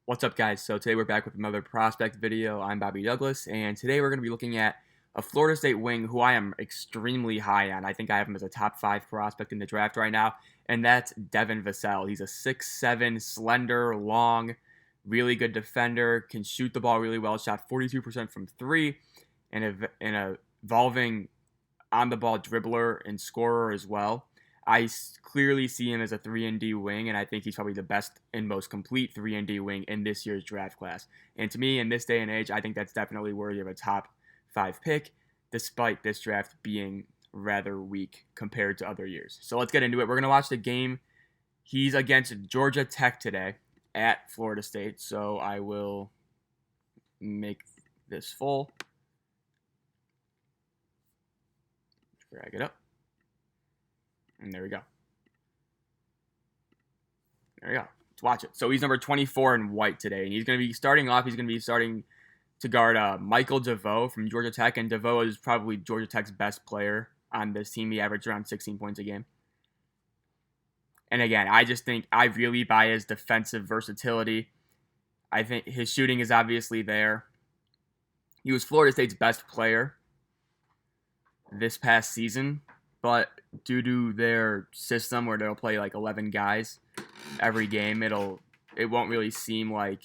What's up, guys? So today we're back with another prospect video. I'm Bobby Douglas, and today we're going to be looking at a Florida State wing who I am extremely high on. I think I have him as a top 5 prospect in the draft right now, and that's Devin Vassell. He's a 6'7", slender, long, really good defender, can shoot the ball really well, shot 42% from 3, and an evolving on-the-ball dribbler and scorer as well. Clearly see him as a 3-and-D wing, and I think he's probably the best and most complete 3-and-D wing in this year's draft class. And to me, in this day and age, I think that's definitely worthy of a top 5 pick, despite this draft being rather weak compared to other years. So let's get into it. We're going to watch the game. He's against Georgia Tech today at Florida State, so I will make this full. Drag it up. And there we go. There we go. Let's watch it. So he's number 24 in white today. And he's going to be starting off. He's going to be starting to guard Michael DeVoe from Georgia Tech. And DeVoe is probably Georgia Tech's best player on this team. He averaged around 16 points a game. And again, I just think I really buy his defensive versatility. I think his shooting is obviously there. He was Florida State's best player this past season. But due to their system where they'll play like 11 guys every game, it won't really seem like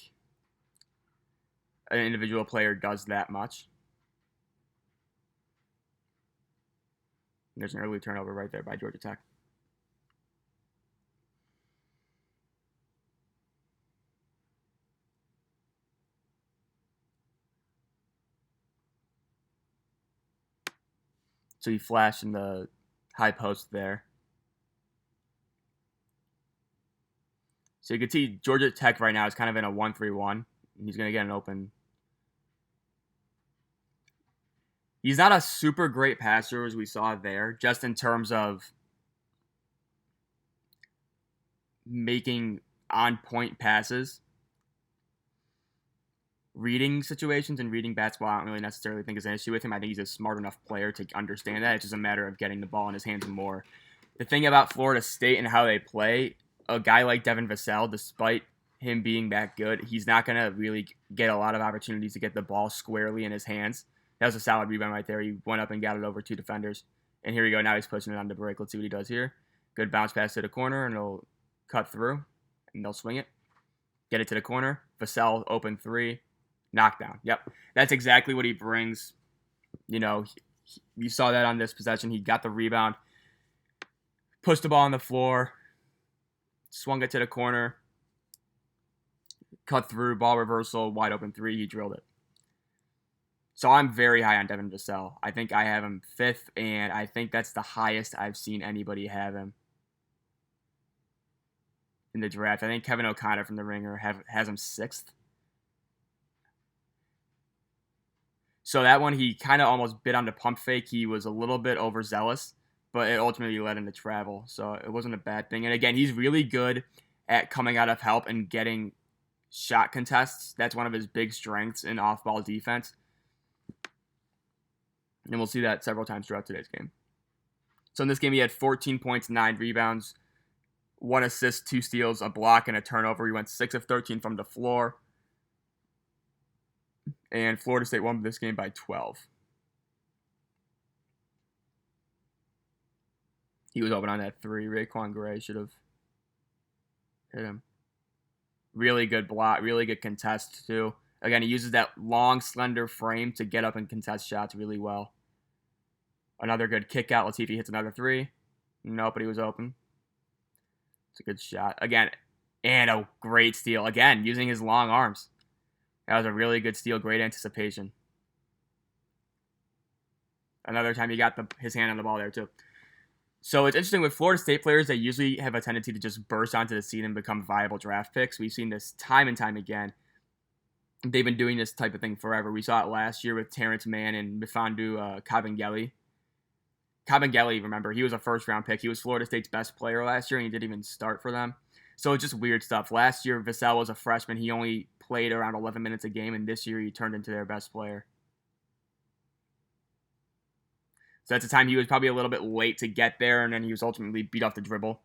an individual player does that much. And there's an early turnover right there by Georgia Tech. So he flashed in the high post there. So you can see Georgia Tech right now is kind of in a 1-3-1. He's going to get an open. He's not a super great passer, as we saw there, just in terms of making on-point passes. Reading situations and reading basketball, I don't really necessarily think is an issue with him. I think he's a smart enough player to understand that. It's just a matter of getting the ball in his hands more. The thing about Florida State and how they play, a guy like Devin Vassell, despite him being that good, he's not going to really get a lot of opportunities to get the ball squarely in his hands. That was a solid rebound right there. He went up and got it over 2 defenders. And here we go. Now he's pushing it on the break. Let's see what he does here. Good bounce pass to the corner, and he'll cut through, and they'll swing it. Get it to the corner. Vassell, open 3. Knockdown. Yep. That's exactly what he brings. You know, you saw that on this possession. He got the rebound, pushed the ball on the floor, swung it to the corner, cut through, ball reversal, wide open 3. He drilled it. So I'm very high on Devin Vassell. I think I have him 5th, and I think that's the highest I've seen anybody have him in the draft. I think Kevin O'Connor from The Ringer has him 6th. So that one, he kind of almost bit on the pump fake. He was a little bit overzealous, but it ultimately led him to travel. So it wasn't a bad thing. And again, he's really good at coming out of help and getting shot contests. That's one of his big strengths in off-ball defense. And we'll see that several times throughout today's game. So in this game, he had 14 points, 9 rebounds, 1 assist, 2 steals, a block, and a turnover. He went 6 of 13 from the floor. And Florida State won this game by 12. He was open on that 3. Raekwon Gray should have hit him. Really good block, really good contest, too. Again, he uses that long, slender frame to get up and contest shots really well. Another good kick out. Let's see if he hits another 3. Nope, but he was open. It's a good shot. Again, and a great steal. Again, using his long arms. That was a really good steal. Great anticipation. Another time he got his hand on the ball there, too. So it's interesting with Florida State players, they usually have a tendency to just burst onto the scene and become viable draft picks. We've seen this time and time again. They've been doing this type of thing forever. We saw it last year with Terrence Mann and Mfiondu Kabengele. Kabengele, remember, he was a first-round pick. He was Florida State's best player last year, and he didn't even start for them. So it's just weird stuff. Last year, Vassell was a freshman. He only played around 11 minutes a game, and this year he turned into their best player. So that's a time he was probably a little bit late to get there, and then he was ultimately beat off the dribble.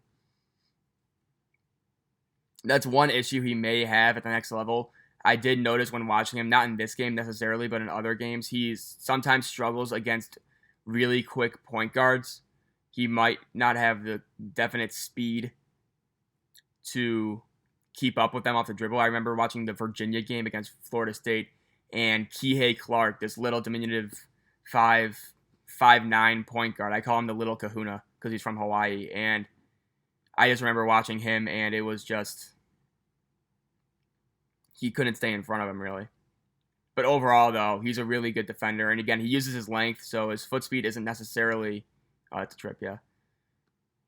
That's one issue he may have at the next level. I did notice when watching him, not in this game necessarily, but in other games, he sometimes struggles against really quick point guards. He might not have the definite speed to keep up with them off the dribble. I remember watching the Virginia game against Florida State, and Kihei Clark, this little diminutive 5'9" point guard. I call him the little kahuna because he's from Hawaii. And I just remember watching him, and it was just, he couldn't stay in front of him, really. But overall, though, he's a really good defender. And again, he uses his length, so his foot speed isn't necessarily, oh, that's a trip, yeah.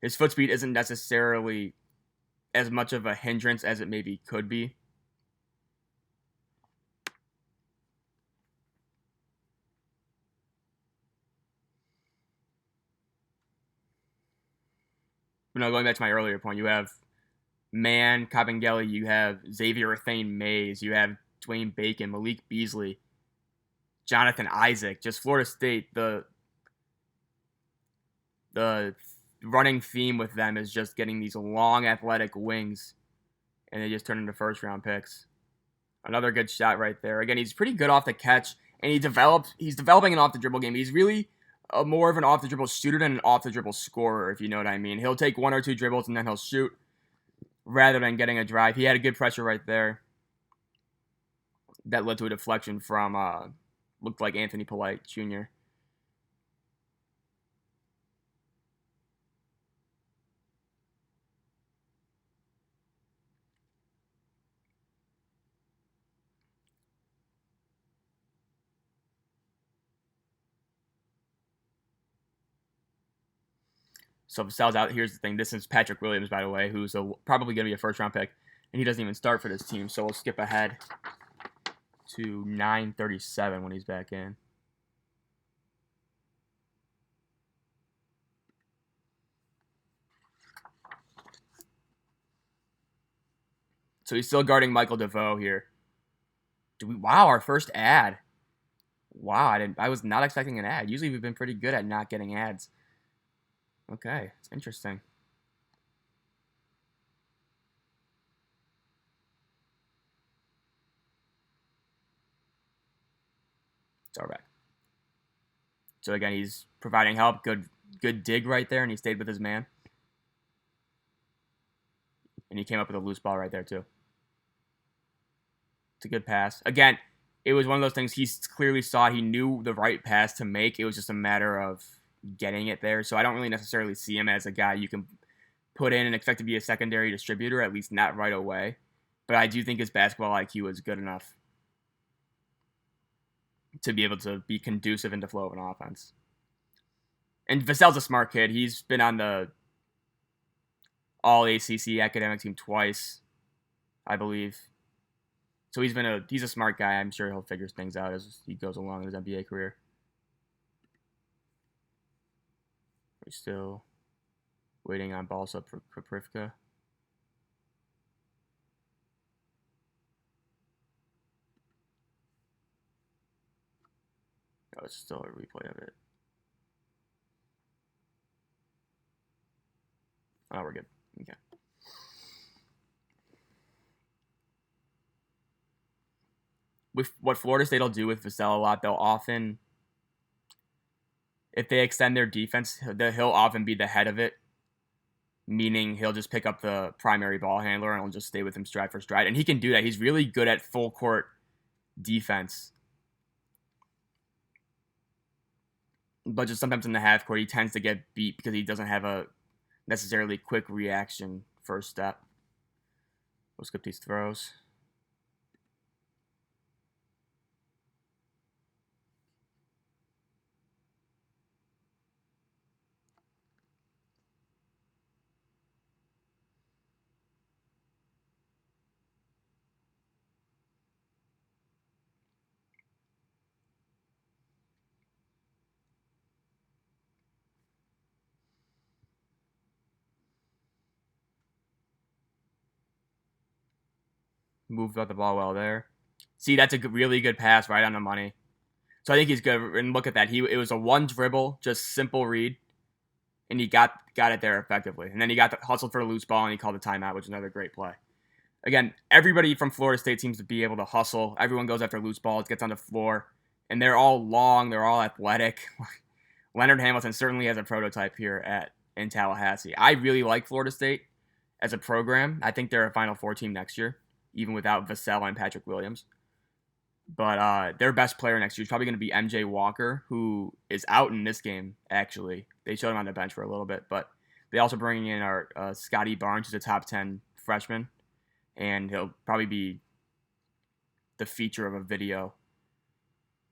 His foot speed isn't necessarily as much of a hindrance as it maybe could be. But no, going back to my earlier point, you have Man Kabengele, you have Xavier Thane Mays, you have Dwayne Bacon, Malik Beasley, Jonathan Isaac. Just Florida State, the running theme with them is just getting these long athletic wings, and they just turn into first-round picks. Another good shot right there. Again, he's pretty good off the catch, and he's developing an off-the-dribble game. He's really more of an off-the-dribble shooter than an off-the-dribble scorer, if you know what I mean. He'll take one or two dribbles, and then he'll shoot rather than getting a drive. He had a good pressure right there that led to a deflection from, looked like Anthony Polite Jr. So Vassell's out. Here's the thing. This is Patrick Williams, by the way, who's probably going to be a first-round pick, and he doesn't even start for this team. So we'll skip ahead to 9:37 when he's back in. So he's still guarding Michael DeVoe here. Wow, our first ad. Wow, I was not expecting an ad. Usually we've been pretty good at not getting ads. Okay, it's interesting. It's all right. So again, he's providing help. Good dig right there, and he stayed with his man. And he came up with a loose ball right there too. It's a good pass. Again, it was one of those things he clearly saw. He knew the right pass to make. It was just a matter of getting it there. So I don't really necessarily see him as a guy you can put in and expect to be a secondary distributor, at least not right away. But I do think his basketball IQ is good enough to be able to be conducive in the flow of an offense. And Vassell's a smart kid. He's been on the All-ACC academic team twice, I believe. So he's a smart guy. I'm sure he'll figure things out as he goes along in his NBA career. We're still waiting on ball sub for Privka. Oh, it's still a replay of it. Oh, we're good. Okay. With what Florida State will do with Vassell a lot, they'll often, if they extend their defense, he'll often be the head of it, meaning he'll just pick up the primary ball handler and he'll just stay with him stride for stride. And he can do that. He's really good at full court defense. But just sometimes in the half court, he tends to get beat because he doesn't have a necessarily quick reaction first step. We'll skip these throws. Moved out the ball well there. See, that's a really good pass right on the money. So I think he's good. And look at that. It was a one dribble, just simple read, and he got it there effectively. And then he hustled for a loose ball, and he called a timeout, which is another great play. Again, everybody from Florida State seems to be able to hustle. Everyone goes after loose balls, gets on the floor, and they're all long, they're all athletic. Leonard Hamilton certainly has a prototype here in Tallahassee. I really like Florida State as a program. I think they're a Final Four team next year, even without Vassell and Patrick Williams. But their best player next year is probably going to be MJ Walker, who is out in this game, actually. They showed him on the bench for a little bit, but they also bring in our Scotty Barnes, who's a top 10 freshman, and he'll probably be the feature of a video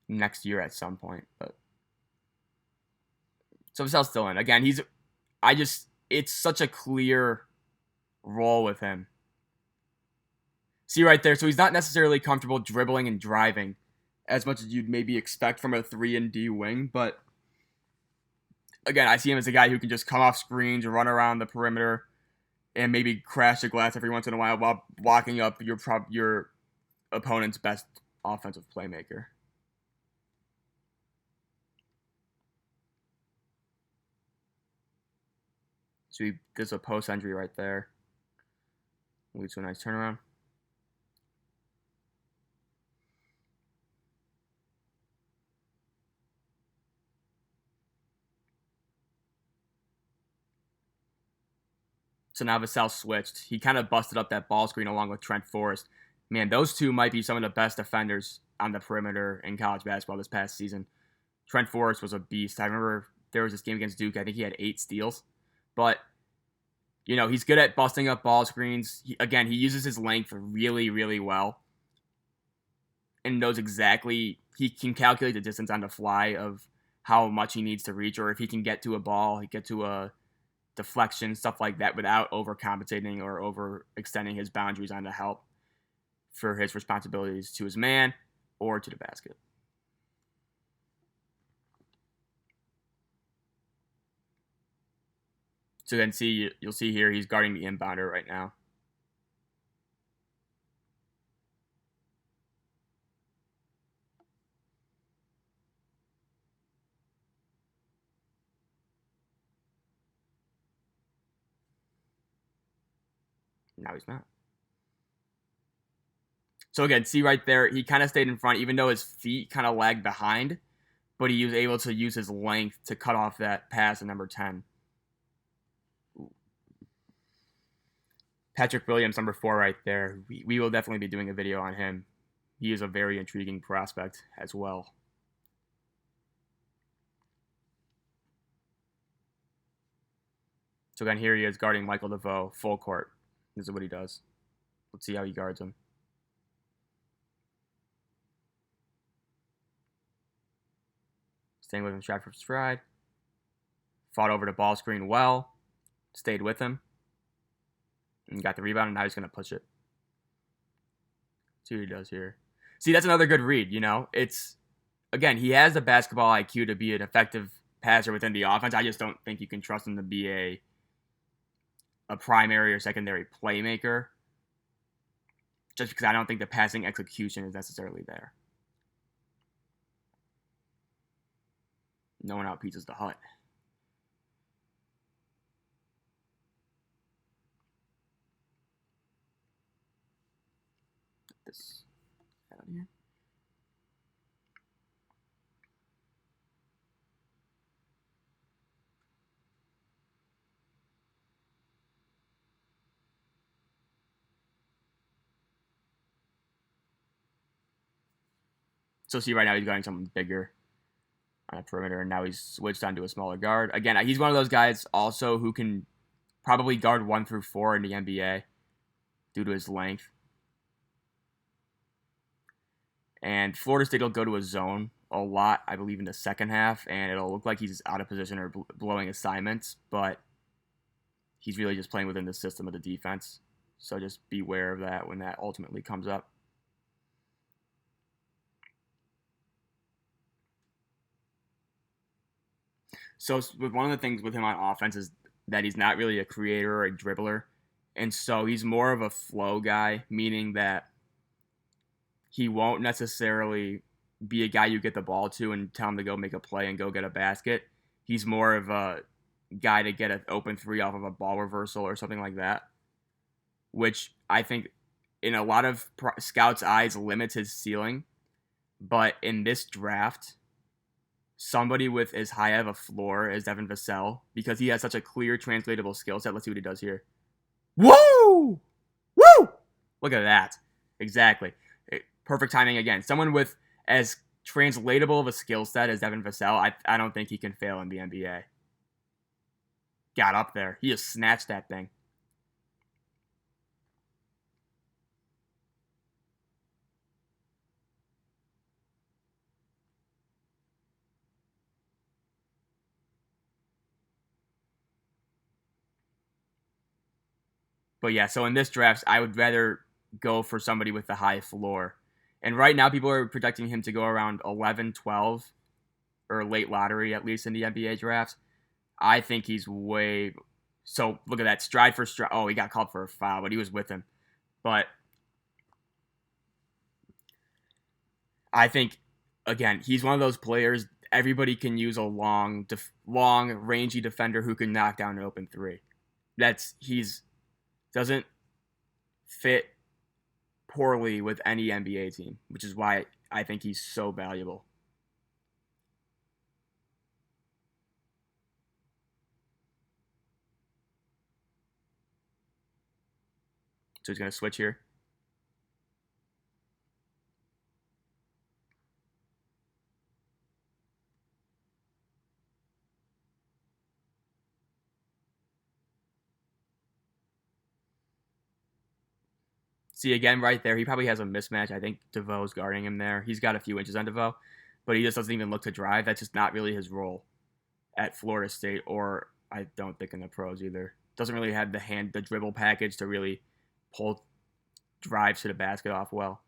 next year at some point. But so Vassell's still in. Again, it's such a clear role with him. See right there, so he's not necessarily comfortable dribbling and driving as much as you'd maybe expect from a 3-and-D wing, but again, I see him as a guy who can just come off screens, run around the perimeter, and maybe crash the glass every once in a while blocking up your opponent's best offensive playmaker. So there's a post entry right there. Leads to a nice turnaround. So now Vassell switched. He kind of busted up that ball screen along with Trent Forrest. Man, those two might be some of the best defenders on the perimeter in college basketball this past season. Trent Forrest was a beast. I remember there was this game against Duke. I think he had 8 steals. But, he's good at busting up ball screens. He uses his length really, really well. And knows exactly, he can calculate the distance on the fly of how much he needs to reach, or if he can get to a ball, he get to a deflection, stuff like that, without overcompensating or overextending his boundaries on the help for his responsibilities to his man or to the basket. So then you'll see here he's guarding the inbounder right now. Now he's not. So again, see right there, he kind of stayed in front, even though his feet kind of lagged behind, but he was able to use his length to cut off that pass at number 10. Patrick Williams, number 4 right there. We will definitely be doing a video on him. He is a very intriguing prospect as well. So again, here he is guarding Michael DeVoe, full court. This is what he does. Let's see how he guards him. Staying with him stride for stride. Fought over the ball screen well. Stayed with him. And got the rebound, and now he's going to push it. See what he does here. See, that's another good read, It's, again, he has the basketball IQ to be an effective passer within the offense. I just don't think you can trust him to be a primary or secondary playmaker, just because I don't think the passing execution is necessarily there. No one outpizzas the hut. Get this out of here. So see right now he's going something bigger on a perimeter, and now he's switched onto a smaller guard. Again, he's one of those guys also who can probably guard 1 through 4 in the NBA due to his length. And Florida State will go to a zone a lot, I believe, in the second half, and it'll look like he's out of position or blowing assignments, but he's really just playing within the system of the defense. So just beware of that when that ultimately comes up. So one of the things with him on offense is that he's not really a creator or a dribbler. And so he's more of a flow guy, meaning that he won't necessarily be a guy you get the ball to and tell him to go make a play and go get a basket. He's more of a guy to get an open 3 off of a ball reversal or something like that, which I think in a lot of scouts' eyes, limits his ceiling. But in this draft, somebody with as high of a floor as Devin Vassell, because he has such a clear, translatable skill set. Let's see what he does here. Woo! Woo! Look at that. Exactly. Perfect timing again. Someone with as translatable of a skill set as Devin Vassell, I don't think he can fail in the NBA. Got up there. He just snatched that thing. But yeah, so in this draft, I would rather go for somebody with the high floor. And right now, people are projecting him to go around 11, 12, or late lottery, at least in the NBA draft. I think he's way. So look at that. Stride for stride. Oh, he got called for a foul, but he was with him. But I think, again, he's one of those players. Everybody can use a long, rangy defender who can knock down an open three. He's doesn't fit poorly with any NBA team, which is why I think he's so valuable. So he's going to switch here. See, again, right there, he probably has a mismatch. I think DeVoe's guarding him there. He's got a few inches on DeVoe, but he just doesn't even look to drive. That's just not really his role at Florida State, or I don't think in the pros either. Doesn't really have the dribble package to really pull drives to the basket off well,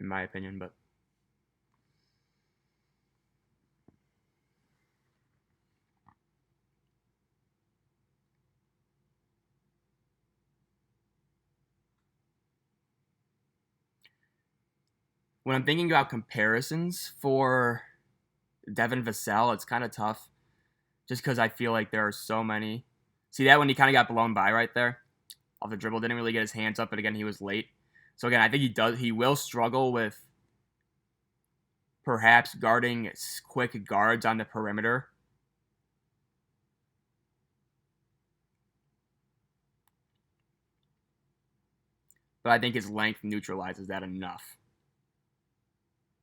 in my opinion. But when I'm thinking about comparisons for Devin Vassell, it's kind of tough just because I feel like there are so many. See that when he kind of got blown by right there off the dribble, didn't really get his hands up, but again, he was late. So again, I think he will struggle with perhaps guarding quick guards on the perimeter. But I think his length neutralizes that enough.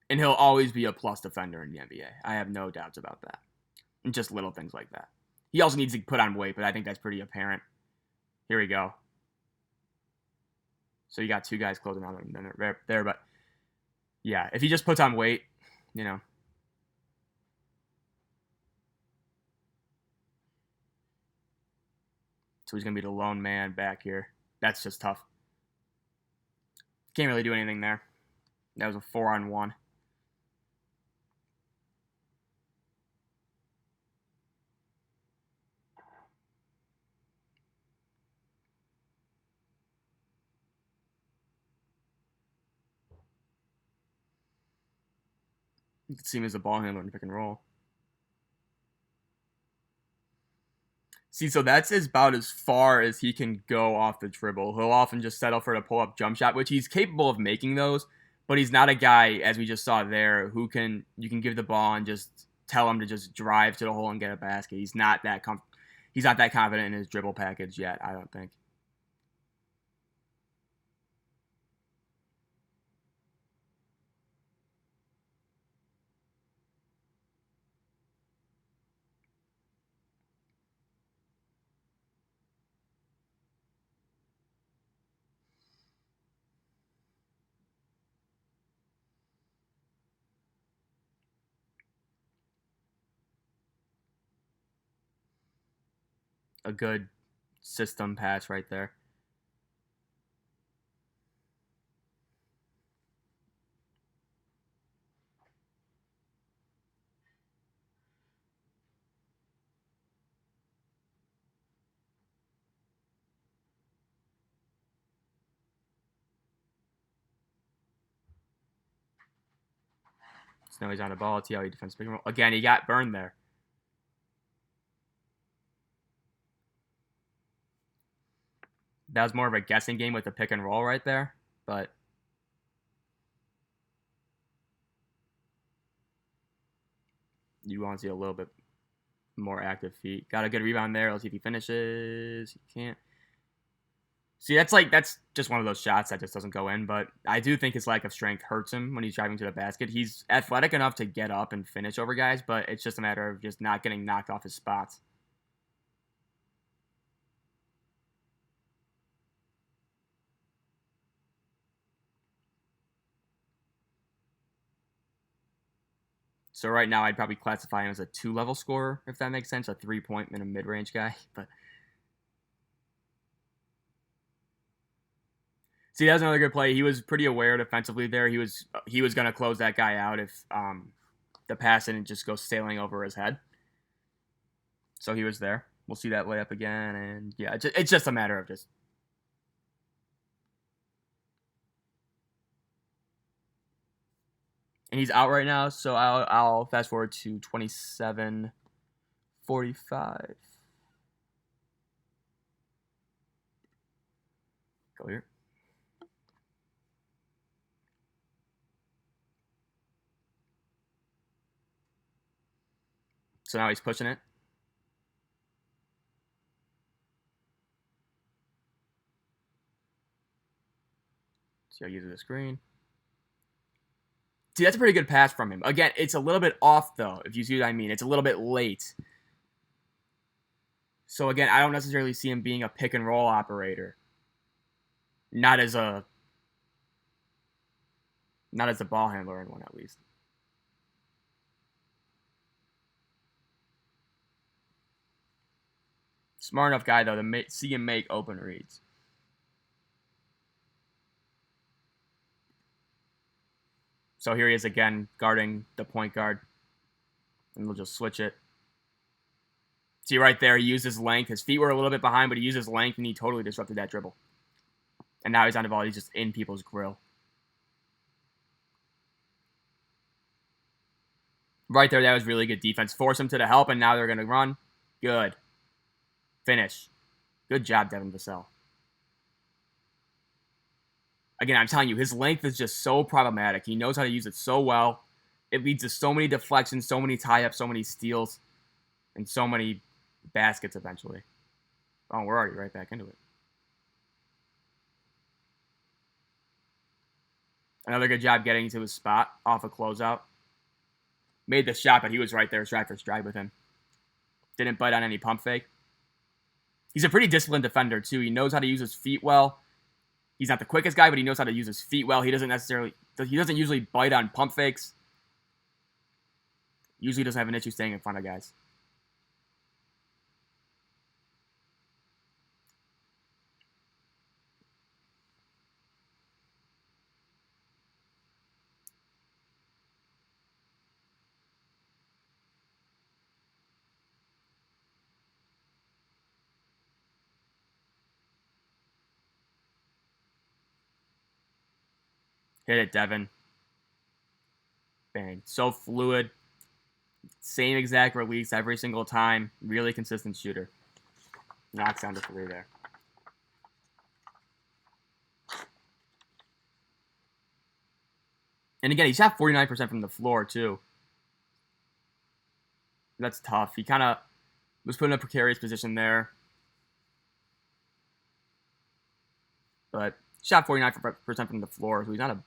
And he'll always be a plus defender in the NBA. I have no doubts about that. And just little things like that. He also needs to put on weight, but I think that's pretty apparent. Here we go. So you got two guys closing on him there, but yeah, if he just puts on weight, you know. So he's going to be the lone man back here. That's just tough. Can't really do anything there. That was a 4-on-1. You can see him as a ball handler in pick and roll. See, so that's about as far as he can go off the dribble. He'll often just settle for a pull-up jump shot, which he's capable of making those, but he's not a guy, as we just saw there, who you can give the ball and just tell him to just drive to the hole and get a basket. He's not that confident in his dribble package yet, I don't think. A good system pass right there. So now he's on the ball. See how he defends pick and roll. Again, he got burned there. That was more of a guessing game with the pick and roll right there, but you want to see a little bit more active feet. Got a good rebound there. Let's see if he finishes. He can't. See, that's just one of those shots that just doesn't go in, but I do think his lack of strength hurts him when he's driving to the basket. He's athletic enough to get up and finish over guys, but it's just a matter of just not getting knocked off his spots. So right now, I'd probably classify him as a 2-level scorer, if that makes sense, a 3-point and a mid-range guy. But see, that was another good play. He was pretty aware defensively there. He was going to close that guy out if the pass didn't just go sailing over his head. So he was there. We'll see that layup again, and yeah, it's just a matter of just. And he's out right now, so I'll fast forward to 27:45. Go here. So now he's pushing it. So he uses the screen. See, that's a pretty good pass from him. Again, it's a little bit off, though, if you see what I mean. It's a little bit late. So, again, I don't necessarily see him being a pick-and-roll operator. Not as a ball handler in one, at least. Smart enough guy, though, to see him make open reads. So here he is again, guarding the point guard. And we'll just switch it. See right there, he used his length. His feet were a little bit behind, but he used his length, and he totally disrupted that dribble. And now he's on the ball. He's just in people's grill. Right there, that was really good defense. Force him to the help, and now they're going to run. Good. Finish. Good job, Devin Vassell. Again, I'm telling you, his length is just so problematic. He knows how to use it so well. It leads to so many deflections, so many tie-ups, so many steals, and so many baskets eventually. Oh, we're already right back into it. Another good job getting to his spot off a closeout. Made the shot, but he was right there, stride for stride with him. Didn't bite on any pump fake. He's a pretty disciplined defender, too. He knows how to use his feet well. He's not the quickest guy, but he knows how to use his feet well. He doesn't usually bite on pump fakes. Usually doesn't have an issue staying in front of guys. Hit it, Devin. Bang. So fluid. Same exact release every single time. Really consistent shooter. Knocks down the 3 there. And again, he shot 49% from the floor, too. That's tough. He kind of was put in a precarious position there. But shot 49% from the floor, so he's not a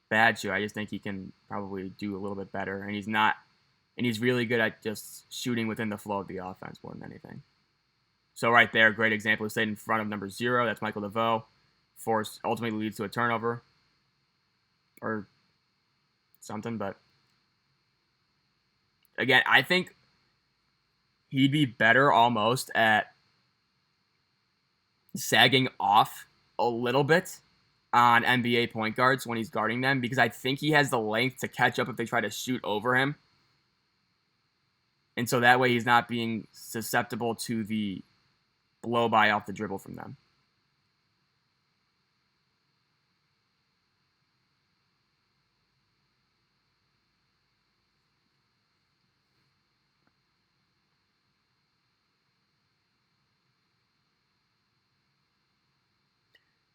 bad shooter. I just think he can probably do a little bit better. And he's really good at just shooting within the flow of the offense more than anything. So right there, great example. He stayed in front of number 0. That's Michael DeVoe. Force ultimately leads to a turnover. Or something, but again, I think he'd be better almost at sagging off a little bit on NBA point guards when he's guarding them, because I think he has the length to catch up if they try to shoot over him. And so that way he's not being susceptible to the blow by off the dribble from them.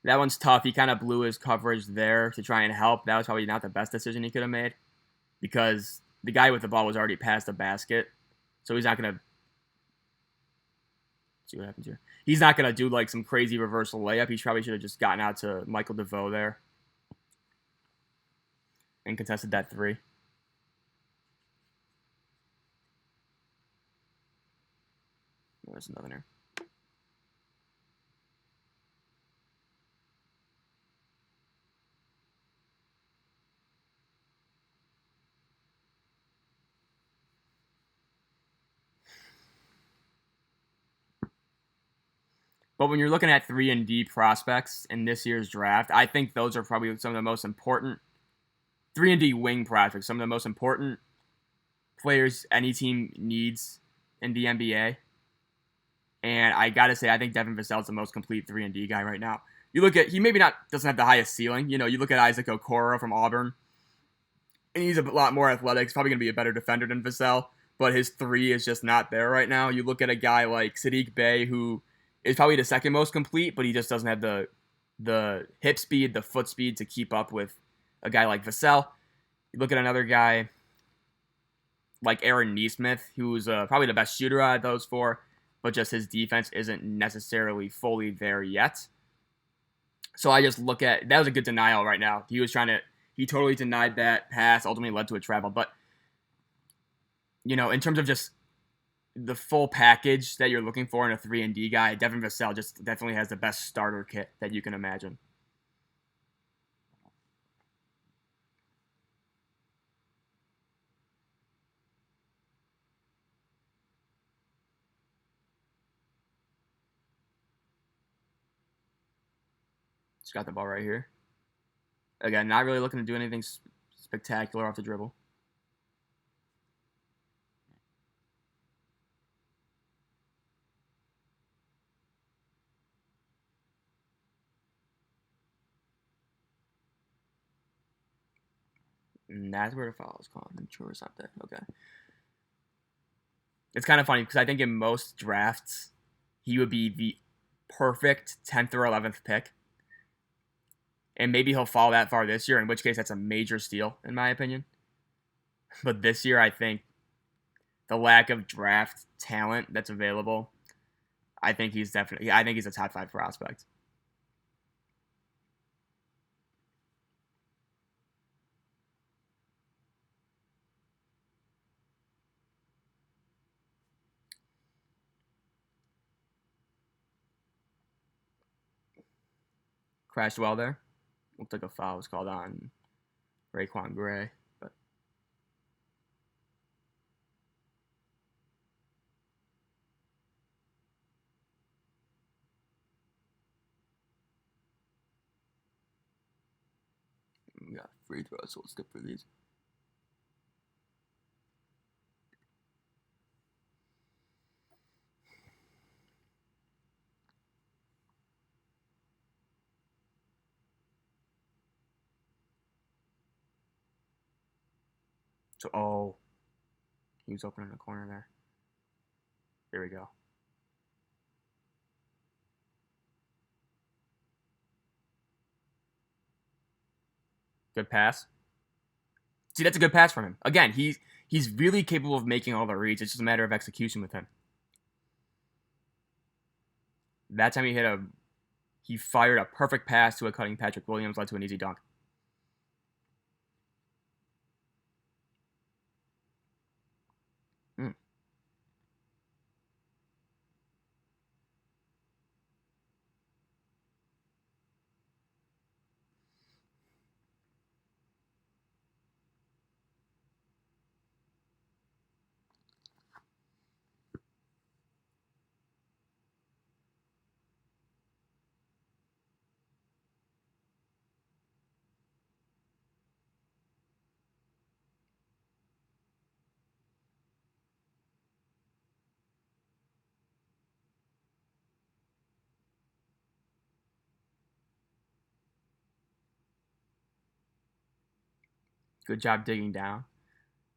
That one's tough. He kind of blew his coverage there to try and help. That was probably not the best decision he could have made because the guy with the ball was already past the basket. So he's not going to see what happens here. He's not going to do like some crazy reversal layup. He probably should have just gotten out to Michael DeVoe there and contested that three. There's another there. But when you're looking at 3-and-D prospects in this year's draft, I think those are probably some of the most important 3-and-D wing prospects, some of the most important players any team needs in the NBA. And I got to say, I think Devin Vassell is the most complete 3-and-D guy right now. You look at, he maybe doesn't have the highest ceiling. You look at Isaac Okoro from Auburn, and he's a lot more athletic. He's probably going to be a better defender than Vassell, but his three is just not there right now. You look at a guy like Saddiq Bey, who is probably the second most complete, but he just doesn't have the hip speed, the foot speed to keep up with a guy like Vassell. You look at another guy like Aaron Nesmith, who's probably the best shooter out of those four, but just his defense isn't necessarily fully there yet. So I just look at, that was a good denial right now. He totally denied that pass, ultimately led to a travel. But, in terms of just the full package that you're looking for in a 3-and-D guy, Devin Vassell just definitely has the best starter kit that you can imagine. Just got the ball right here. Again, not really looking to do anything spectacular off the dribble. And that's where the foul is called. I'm sure it's not there. Okay. It's kind of funny because I think in most drafts, he would be the perfect 10th or 11th pick. And maybe he'll fall that far this year, in which case that's a major steal, in my opinion. But this year, I think the lack of draft talent that's available, I think he's a top 5 prospect. Crashed well there. Looked like a foul was called on Raekwon Gray, but we got free throws, so we'll skip for these. So, he was open in the corner there. There we go. Good pass. See, that's a good pass from him. Again, he's really capable of making all the reads. It's just a matter of execution with him. That time he fired a perfect pass to a cutting Patrick Williams, led to an easy dunk. Good job digging down.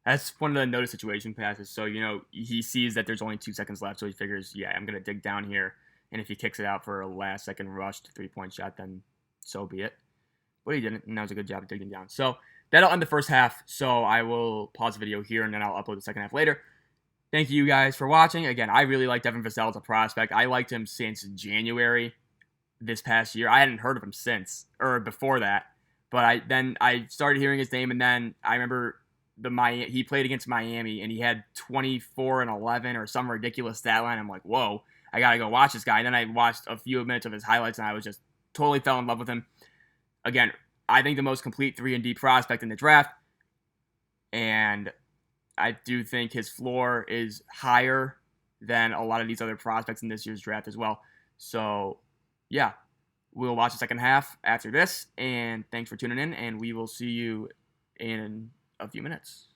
That's one of the notice situation passes. So, he sees that there's only 2 seconds left, so he figures, yeah, I'm going to dig down here. And if he kicks it out for a last second rush to 3-point shot, then so be it. But he didn't, and that was a good job of digging down. So that'll end the first half. So I will pause the video here, and then I'll upload the second half later. Thank you guys for watching. Again, I really like Devin Vassell as a prospect. I liked him since January this past year. I hadn't heard of him since, or before that. But I started hearing his name, and then I remember he played against Miami, and he had 24 and 11 or some ridiculous stat line. I'm like, whoa, I gotta go watch this guy. And then I watched a few minutes of his highlights, and I was just totally fell in love with him. Again, I think the most complete 3-and-D prospect in the draft, and I do think his floor is higher than a lot of these other prospects in this year's draft as well. So, yeah, we'll watch the second half after this, and thanks for tuning in, and we will see you in a few minutes.